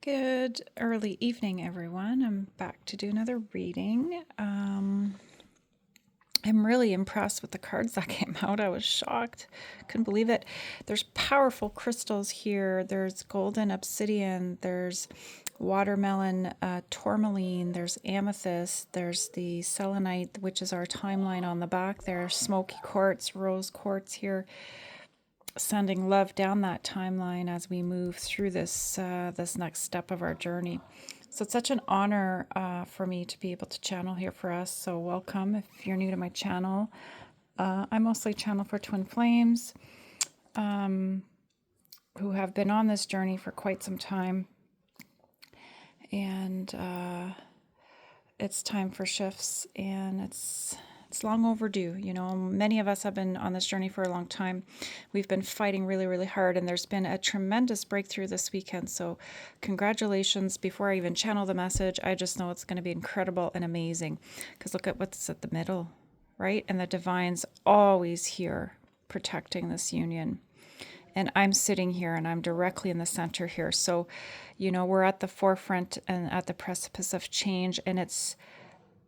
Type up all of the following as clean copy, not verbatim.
Good early evening, everyone. I'm back to do another reading. I'm really impressed with the cards that came out. I was shocked. Couldn't believe it. There's powerful crystals here. There's golden obsidian. There's watermelon tourmaline. There's amethyst. There's the selenite, which is our timeline on the back. There's smoky quartz, rose quartz here, sending love down that timeline as we move through this next step of our journey. So it's such an honor for me to be able to channel here for us. So welcome if you're new to my channel. I mostly channel for twin flames who have been on this journey for quite some time. And it's time for shifts, and it's long overdue. You know, many of us have been on this journey for a long time. We've been fighting really, really hard, and there's been a tremendous breakthrough this weekend. So congratulations. Before I even channel the message, I just know it's going to be incredible and amazing, because look at what's at the middle, right? And the divine's always here protecting this union. And I'm sitting here and I'm directly in the center here. So, you know, we're at the forefront and at the precipice of change, and it's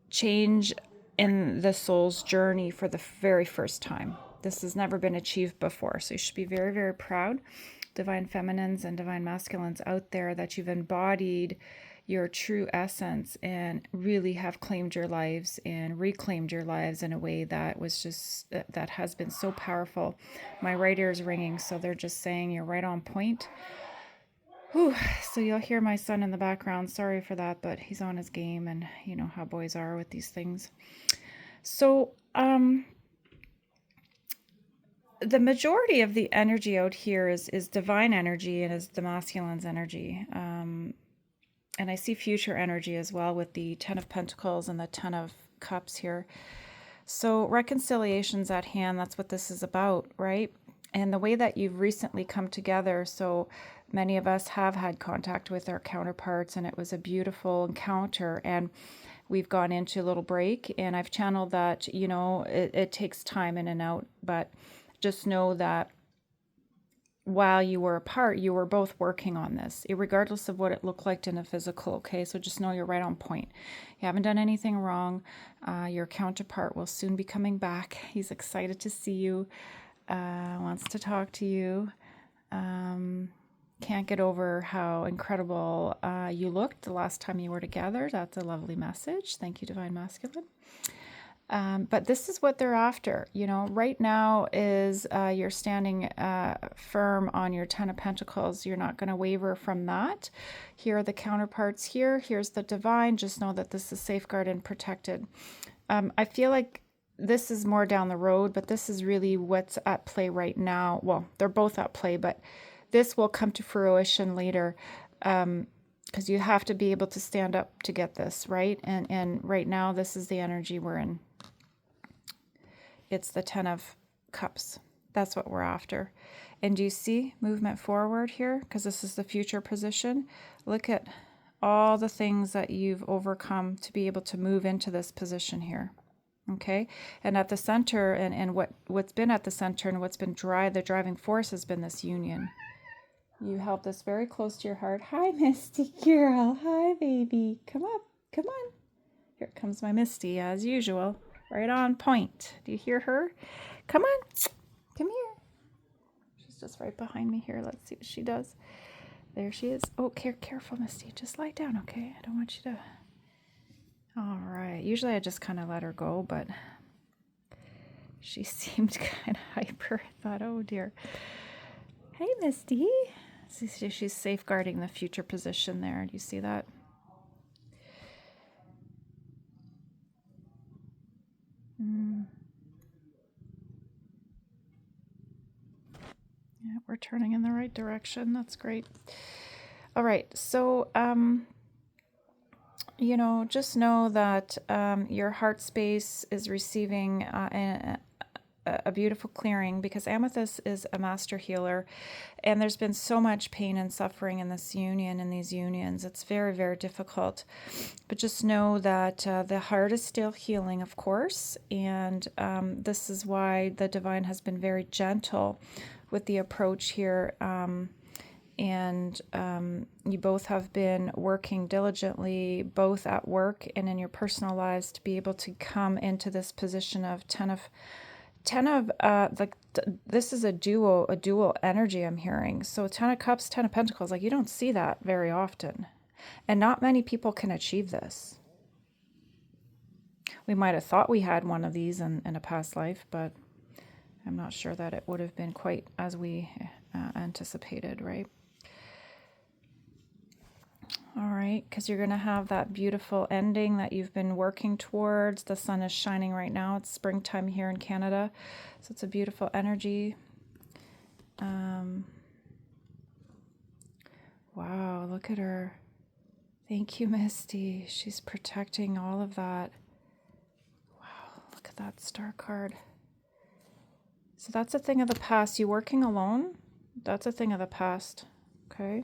change in the soul's journey for the very first time. This has never been achieved before. So you should be very, very proud, divine feminines and divine masculines out there, that you've embodied your true essence and really have claimed your lives and reclaimed your lives in a way that was just, that has been so powerful. My right ear is ringing, so they're just saying you're right on point. Whew. So you'll hear my son in the background. Sorry for that, but he's on his game, and you know how boys are with these things. So the majority of the energy out here is divine energy and is the masculine's energy. And I see future energy as well with the Ten of Pentacles and the Ten of Cups here. So reconciliation's at hand. That's what this is about, right? And the way that you've recently come together. So many of us have had contact with our counterparts, and it was a beautiful encounter. And we've gone into a little break, and I've channeled that, you know, it takes time in and out, but just know that while you were apart, you were both working on this, regardless of what it looked like in a physical, okay? So just know you're right on point. You haven't done anything wrong. Your counterpart will soon be coming back. He's excited to see you, wants to talk to you. Can't get over how incredible you looked the last time you were together. That's a lovely message. Thank you, Divine Masculine. But this is what they're after. You know, right now is you're standing firm on your Ten of Pentacles. You're not going to waver from that. Here are the counterparts here. Here's the divine. Just know that this is safeguarded and protected. I feel like this is more down the road, but this is really what's at play right now. Well, they're both at play, but this will come to fruition later, because you have to be able to stand up to get this, right? And right now, this is the energy we're in. It's the Ten of Cups. That's what we're after. And do you see movement forward here? Because this is the future position. Look at all the things that you've overcome to be able to move into this position here. Okay? And at the center, and what's been at the center and what's been the driving force has been this union. You held this very close to your heart. Hi, Misty girl. Hi, baby. Come up. Come on. Here comes my Misty, as usual. Right on point. Do you hear her? Come on. Come here. She's just right behind me here. Let's see what she does. There she is. Oh, careful, Misty. Just lie down, okay? I don't want you to... All right. Usually I just kind of let her go, but she seemed kind of hyper. I thought, oh, dear. Hey, Misty. She's safeguarding the future position there. Do you see that? Yeah, we're turning in the right direction. That's great. All right. So, you know, just know that your heart space is receiving a beautiful clearing, because Amethyst is a master healer, and there's been so much pain and suffering in this union, in these unions. It's very, very difficult. But just know that the heart is still healing, of course, and this is why the divine has been very gentle with the approach here. And you both have been working diligently, both at work and in your personal lives, to be able to come into this position of this is a dual energy I'm hearing. So 10 of Cups, 10 of Pentacles, like you don't see that very often. And not many people can achieve this. We might have thought we had one of these in a past life, but I'm not sure that it would have been quite as we anticipated, right? All right, because you're going to have that beautiful ending that you've been working towards. The sun is shining right now. It's springtime here in Canada, so it's a beautiful energy. Wow, look at her. Thank you, Misty. She's protecting all of that. Wow, look at that star card. So that's a thing of the past. You working alone? That's a thing of the past. Okay.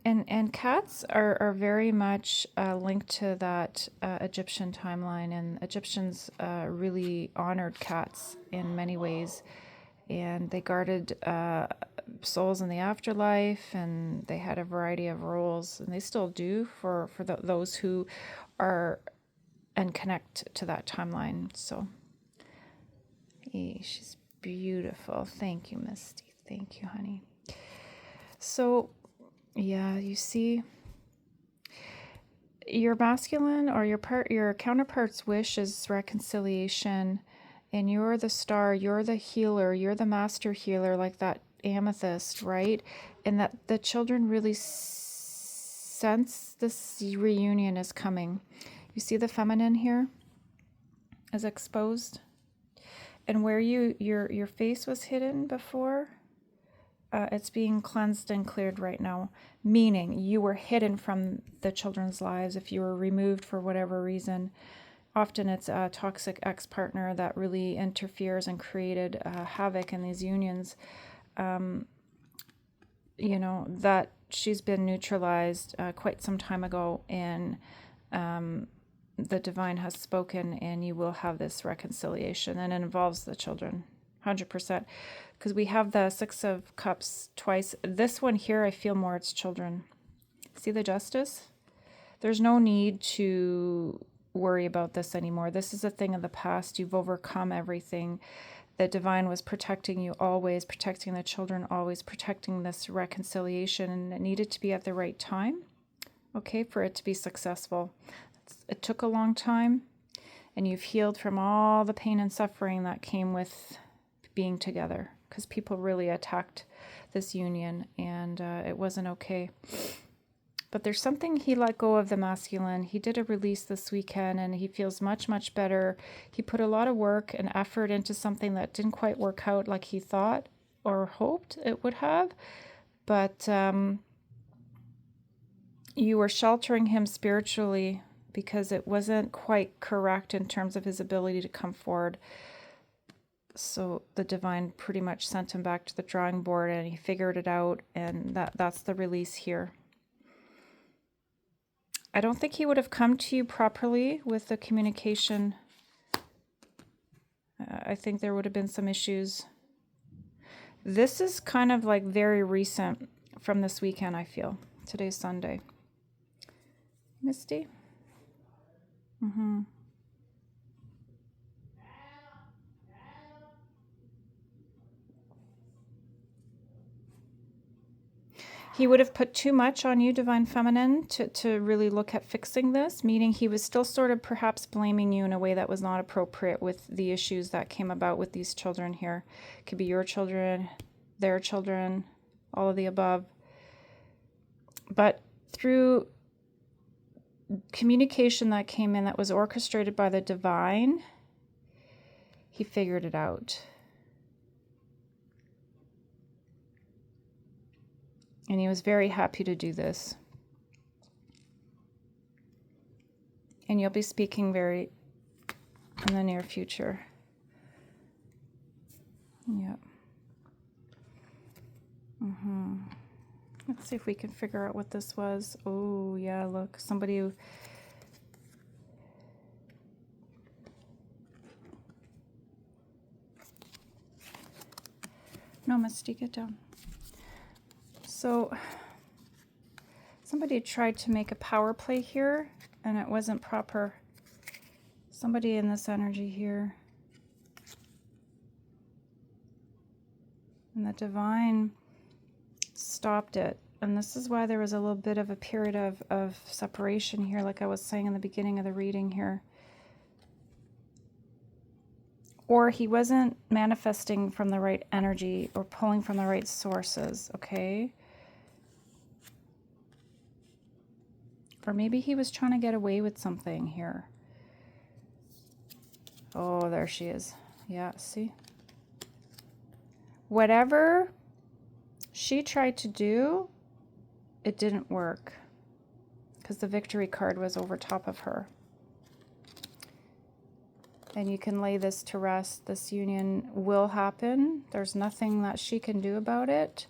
And cats are very much linked to that Egyptian timeline, and Egyptians really honored cats in many ways, and they guarded souls in the afterlife, and they had a variety of roles, and they still do for those who are and connect to that timeline. So, hey, she's beautiful. Thank you, Misty. Thank you, honey. So, yeah, you see, your masculine or your counterpart's wish is reconciliation, and you're the star, you're the healer, you're the master healer, like that amethyst, right? And that the children really sense this reunion is coming. You see the feminine here is exposed, and where your face was hidden before, it's being cleansed and cleared right now, meaning you were hidden from the children's lives if you were removed for whatever reason. Often it's a toxic ex-partner that really interferes and created havoc in these unions. You know, that she's been neutralized quite some time ago, and the divine has spoken, and you will have this reconciliation, and it involves the children 100%, because we have the Six of Cups twice. This one here, I feel more it's children. See the Justice? There's no need to worry about this anymore. This is a thing of the past. You've overcome everything. The divine was protecting you always, protecting the children always, protecting this reconciliation, and it needed to be at the right time, okay, for it to be successful. It took a long time, and you've healed from all the pain and suffering that came with being together, because people really attacked this union, and it wasn't okay. But there's something, he let go of the masculine. He did a release this weekend, and he feels much, much better. He put a lot of work and effort into something that didn't quite work out like he thought or hoped it would have. But you were sheltering him spiritually because it wasn't quite correct in terms of his ability to come forward. So the divine pretty much sent him back to the drawing board, and he figured it out, and that's the release here. I don't think he would have come to you properly with the communication. I think there would have been some issues. This is kind of like very recent from this weekend, I feel. Today's Sunday. Misty? Mm-hmm. He would have put too much on you, Divine Feminine, to really look at fixing this, meaning he was still sort of perhaps blaming you in a way that was not appropriate with the issues that came about with these children here. It could be your children, their children, all of the above. But through communication that came in that was orchestrated by the divine, he figured it out. And he was very happy to do this. And you'll be speaking very in the near future. Yep. Let's see if we can figure out what this was. Oh, yeah, look. Somebody who... down, Misty, get down. So somebody tried to make a power play here, and it wasn't proper. Somebody in this energy here. And the divine stopped it. And this is why there was a little bit of a period of separation here, like I was saying in the beginning of the reading here. Or he wasn't manifesting from the right energy or pulling from the right sources, okay? Or maybe he was trying to get away with something here. Oh, there she is. Yeah, see? Whatever she tried to do, it didn't work because the victory card was over top of her. And you can lay this to rest. This union will happen. There's nothing that she can do about it.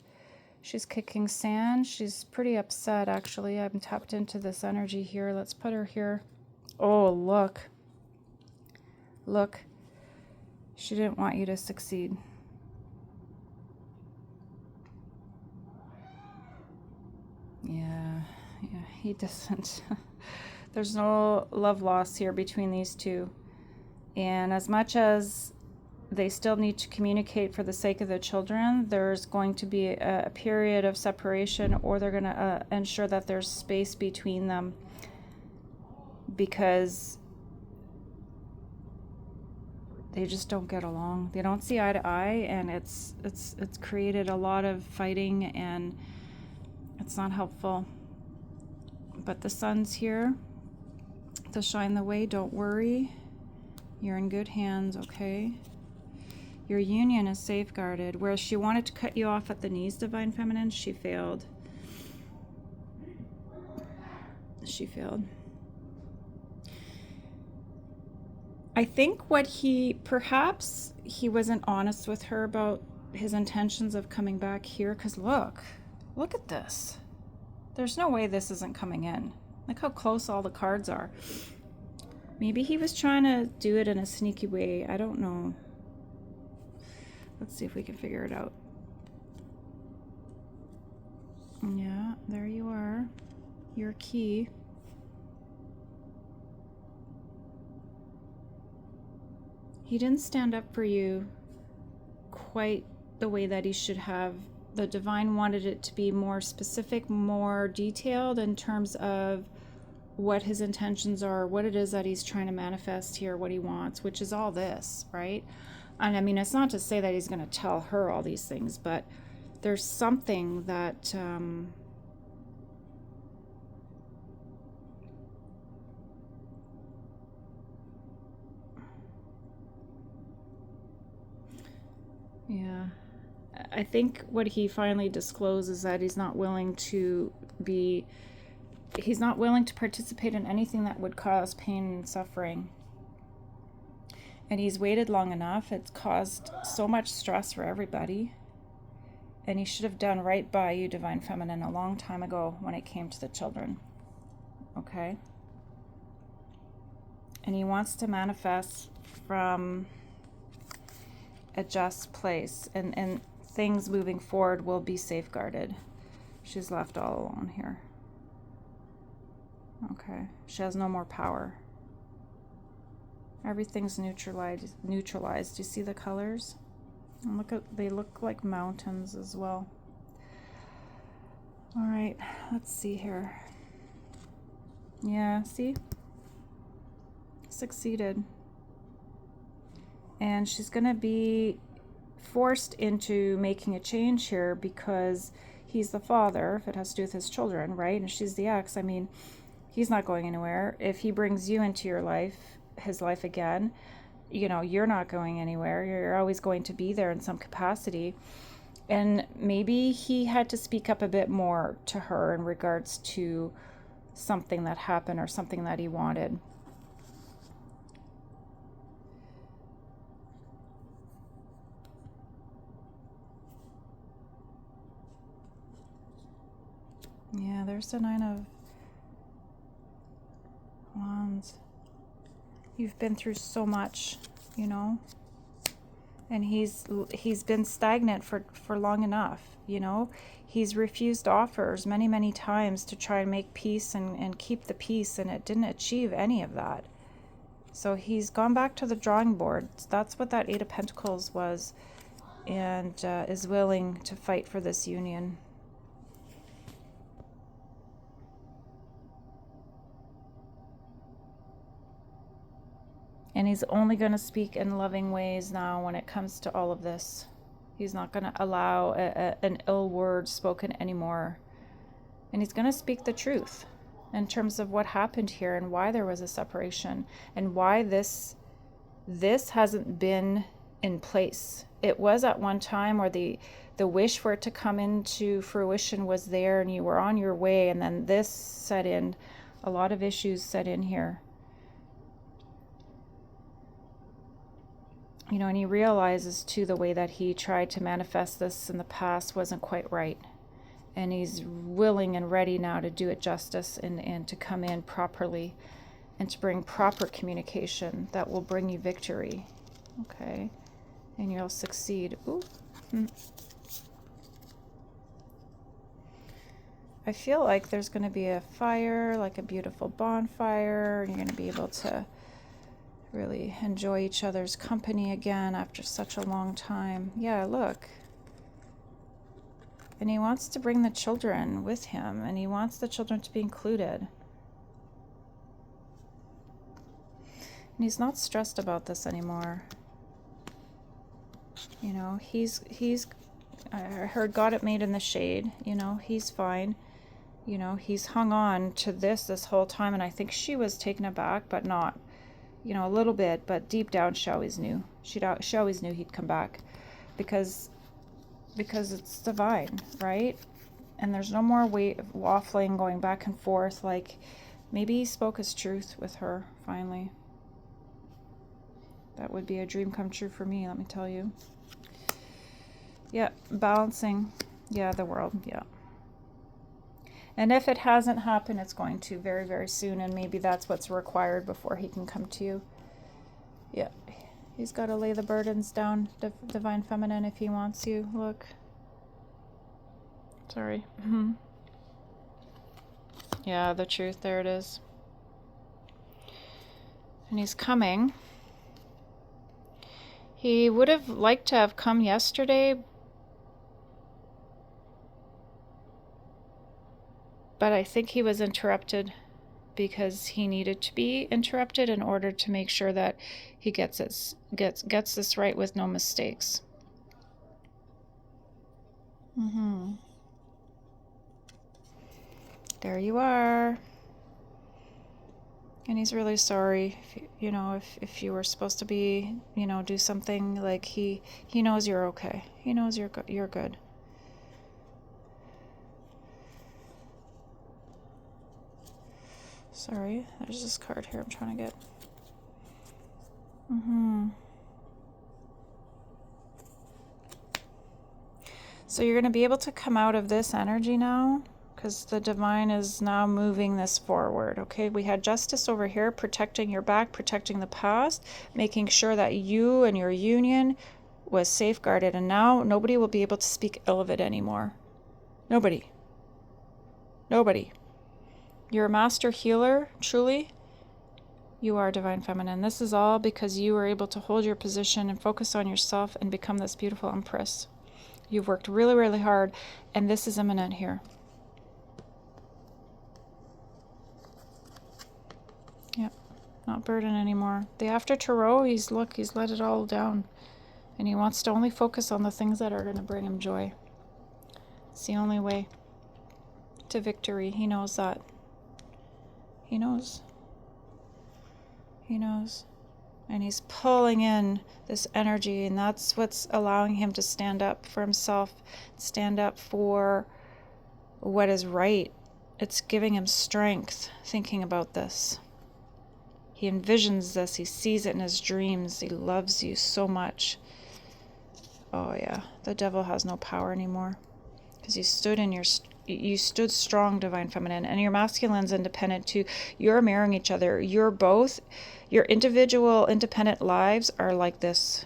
She's kicking sand. She's pretty upset, actually. I'm tapped into this energy here. Let's put her here. Oh, look. Look. She didn't want you to succeed. Yeah, he doesn't. There's no love loss here between these two. And as much as they still need to communicate for the sake of the children, there's going to be a period of separation, or they're going to ensure that there's space between them, because they just don't get along. They don't see eye to eye, and it's created a lot of fighting, and it's not helpful. But the sun's here to shine the way. Don't worry. You're in good hands, okay? Your union is safeguarded. Whereas she wanted to cut you off at the knees, Divine Feminine, she failed. She failed. I think perhaps he wasn't honest with her about his intentions of coming back here, because look at this. There's no way this isn't coming in. Look how close all the cards are. Maybe he was trying to do it in a sneaky way. I don't know. Let's see if we can figure it out. Yeah, there you are. Your key. He didn't stand up for you quite the way that he should have. The divine wanted it to be more specific, more detailed in terms of what his intentions are, what it is that he's trying to manifest here, what he wants, which is all this, right? And I mean, it's not to say that he's going to tell her all these things, but there's something that yeah, I think what he finally disclosed is that he's not willing to participate in anything that would cause pain and suffering. And he's waited long enough. It's caused so much stress for everybody. And he should have done right by you, Divine Feminine, a long time ago when it came to the children. Okay? And he wants to manifest from a just place. And things moving forward will be safeguarded. She's left all alone here. Okay. She has no more power. Everything's neutralized. Do you see the colors? And they look like mountains as well. All right, let's see here. Yeah, see? Succeeded. And she's going to be forced into making a change here because he's the father, if it has to do with his children, right? And she's the ex. I mean, he's not going anywhere. If he brings you into your life, his life again, you know, you're not going anywhere. You're always going to be there in some capacity. And maybe he had to speak up a bit more to her in regards to something that happened or something that he wanted. Yeah, there's the 9 of Wands. You've been through so much, you know. And he's been stagnant for long enough, you know. He's refused offers many, many times to try and make peace and keep the peace, and it didn't achieve any of that. So he's gone back to the drawing board. That's what that Eight of Pentacles was, and is willing to fight for this union. And he's only going to speak in loving ways now when it comes to all of this. He's not going to allow an ill word spoken anymore. And he's going to speak the truth in terms of what happened here and why there was a separation and why this hasn't been in place. It was at one time where the wish for it to come into fruition was there and you were on your way, and then this set in. A lot of issues set in here. You know, and he realizes too the way that he tried to manifest this in the past wasn't quite right. And he's willing and ready now to do it justice and to come in properly and to bring proper communication that will bring you victory. Okay. And you'll succeed. Ooh. I feel like there's going to be a fire, like a beautiful bonfire. You're going to be able to really enjoy each other's company again after such a long time. Yeah, look. And he wants to bring the children with him, and he wants the children to be included. And he's not stressed about this anymore. You know, I heard got it made in the shade. You know, he's fine. You know, he's hung on to this whole time, and I think she was taken aback, but not, you know, a little bit, but deep down she always knew. She always knew he'd come back because it's divine, right? And there's no more waffling, going back and forth. Like, maybe he spoke his truth with her finally. That would be a dream come true for me, let me tell you. Yeah, balancing. Yeah, the world, yeah. And if it hasn't happened, it's going to very, very soon, and maybe that's what's required before he can come to you. Yeah, he's got to lay the burdens down, Divine Feminine, if he wants you. Look. Sorry. Yeah, the truth, there it is. And he's coming. He would have liked to have come yesterday, but I think he was interrupted because he needed to be interrupted in order to make sure that he gets this right with no mistakes. There you are. And he's really sorry, if you were supposed to be, do something, like he knows you're okay. He knows you're good. Sorry, there's this card here I'm trying to get. So you're going to be able to come out of this energy now, because the divine is now moving this forward. Okay, we had justice over here, protecting your back, protecting the past, making sure that you and your union was safeguarded, and now nobody will be able to speak ill of it anymore. Nobody. You're a master healer, truly. You are, Divine Feminine. This is all because you were able to hold your position and focus on yourself and become this beautiful Empress. You've worked really, really hard, and this is imminent here. Yep, not burden anymore. The After Tarot, he's let it all down, and he wants to only focus on the things that are going to bring him joy. It's the only way to victory. He knows that. He knows. And he's pulling in this energy, and that's what's allowing him to stand up for himself, stand up for what is right. It's giving him strength thinking about this. He envisions this. He sees it in his dreams. He loves you so much. Oh yeah, the devil has no power anymore, because you stood strong, Divine Feminine, and your masculine's independent too. You're mirroring each other. You're both, your individual independent lives are like this.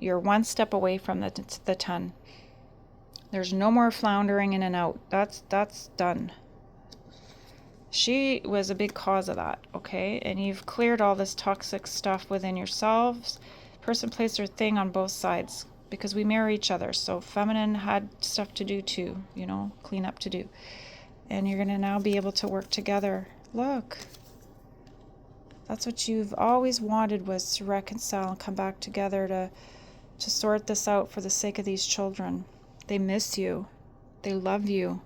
You're one step away from the 10. There's no more floundering in and out. That's done. She was a big cause of that, okay? And you've cleared all this toxic stuff within yourselves. Person, place, or thing on both sides, because we mirror each other. So feminine had stuff to do too, you know, clean up to do. And you're going to now be able to work together. Look. That's what you've always wanted, was to reconcile and come back together to sort this out for the sake of these children. They miss you. They love you.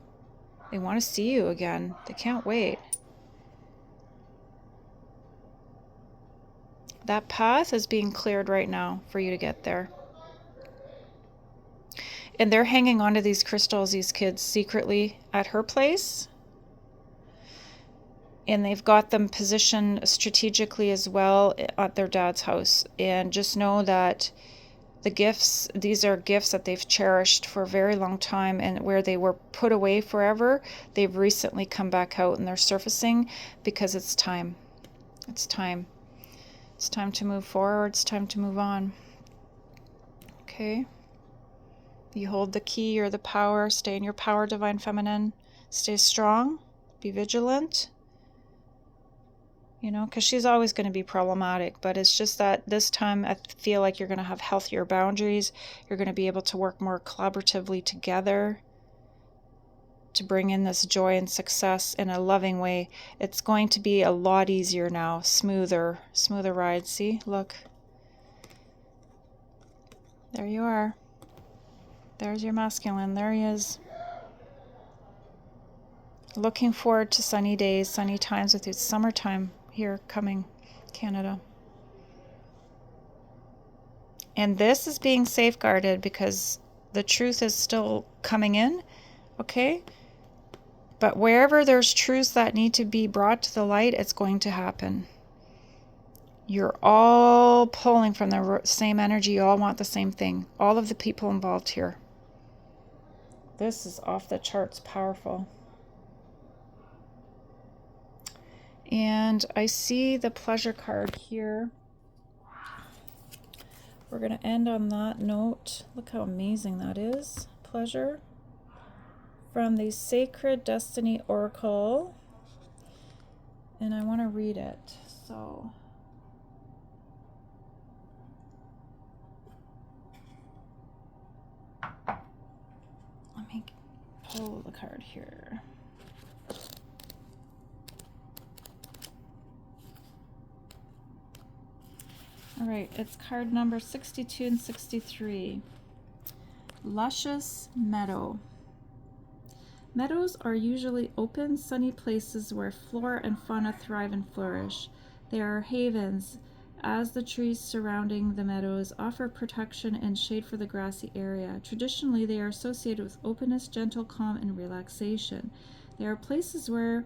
They want to see you again. They can't wait. That path is being cleared right now for you to get there. And they're hanging on to these crystals, these kids, secretly at her place. And they've got them positioned strategically as well at their dad's house. And just know that the gifts, these are gifts that they've cherished for a very long time, and where they were put away forever, they've recently come back out and they're surfacing because it's time. It's time. It's time to move forward. It's time to move on. Okay. You hold the key or the power. Stay in your power, Divine Feminine. Stay strong. Be vigilant. You know, because she's always going to be problematic, but it's just that this time I feel like you're going to have healthier boundaries. You're going to be able to work more collaboratively together to bring in this joy and success in a loving way. It's going to be a lot easier now, smoother ride. See, look. There you are. There's your masculine. There he is. Looking forward to sunny days, sunny times with you. It's summertime here coming, Canada. And this is being safeguarded because the truth is still coming in, okay? But wherever there's truths that need to be brought to the light, it's going to happen. You're all pulling from the same energy. You all want the same thing. All of the people involved here. This is off the charts powerful. And I see the pleasure card here. We're going to end on that note. Look how amazing that is. Pleasure. From the Sacred Destiny Oracle. And I want to read it. So let me pull the card here. All right, it's card number 62 and 63. Luscious Meadow. Meadows are usually open, sunny places where flora and fauna thrive and flourish. They are havens, as the trees surrounding the meadows offer protection and shade for the grassy area. Traditionally, they are associated with openness, gentle calm, and relaxation. They are places where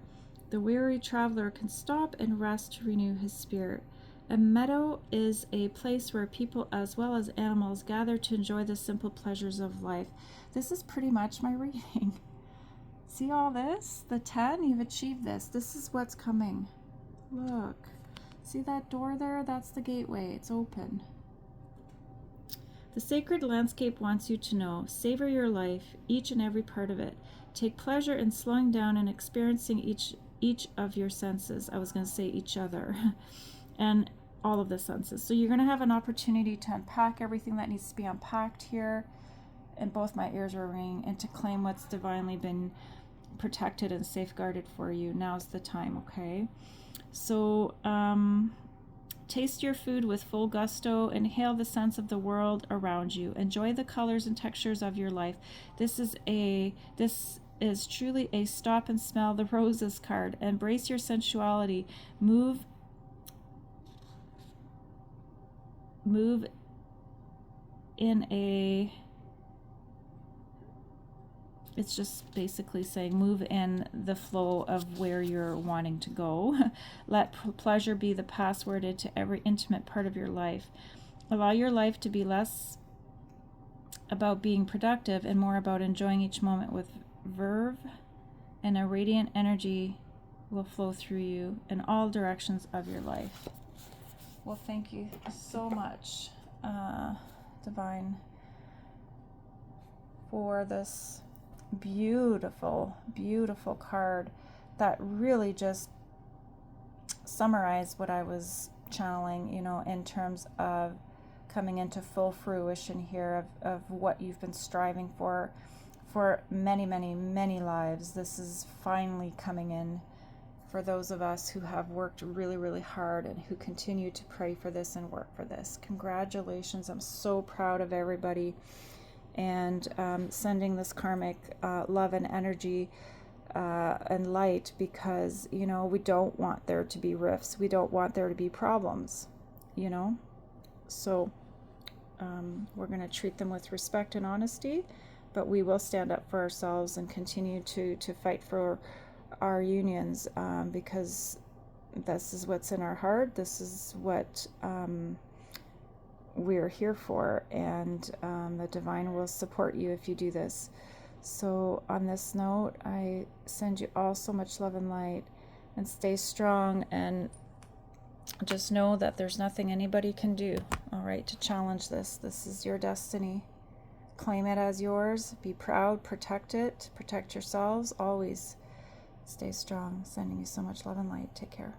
the weary traveler can stop and rest to renew his spirit. A meadow is a place where people as well as animals gather to enjoy the simple pleasures of life. This is pretty much my reading. See all this? The 10, you've achieved this. This is what's coming. Look. See that door there? That's the gateway. It's open. The sacred landscape wants you to know. Savor your life, each and every part of it. Take pleasure in slowing down and experiencing each of your senses. I was going to say each other. And all of the senses. So you're going to have an opportunity to unpack everything that needs to be unpacked here. And both my ears are ringing, and to claim what's divinely been protected and safeguarded for you. Now's the time, okay? So taste your food with full gusto. Inhale the sense of the world around you. Enjoy the colors and textures of your life. This is truly a stop and smell the roses card. Embrace your sensuality. Move in a, it's just basically saying move in the flow of where you're wanting to go. Let pleasure be the password into every intimate part of your life. Allow your life to be less about being productive and more about enjoying each moment with verve, and a radiant energy will flow through you in all directions of your life. Well, thank you so much, Divine, for this beautiful, beautiful card that really just summarized what I was channeling, you know, in terms of coming into full fruition here of what you've been striving for many, many, many lives. This is finally coming in for those of us who have worked really, really hard and who continue to pray for this and work for this. Congratulations. I'm so proud of everybody, and sending this karmic love and energy and light, because, you know, we don't want there to be rifts. We don't want there to be problems, you know. So we're going to treat them with respect and honesty, but we will stand up for ourselves and continue to fight for our unions, because this is what's in our heart. This is what we're here for, and the divine will support you if you do this. So on this note, I send you all so much love and light, and stay strong, and just know that there's nothing anybody can do, all right, to challenge this. This is your destiny. Claim it as yours. Be proud. Protect it. Protect yourselves. Always stay strong. Sending you so much love and light. Take care.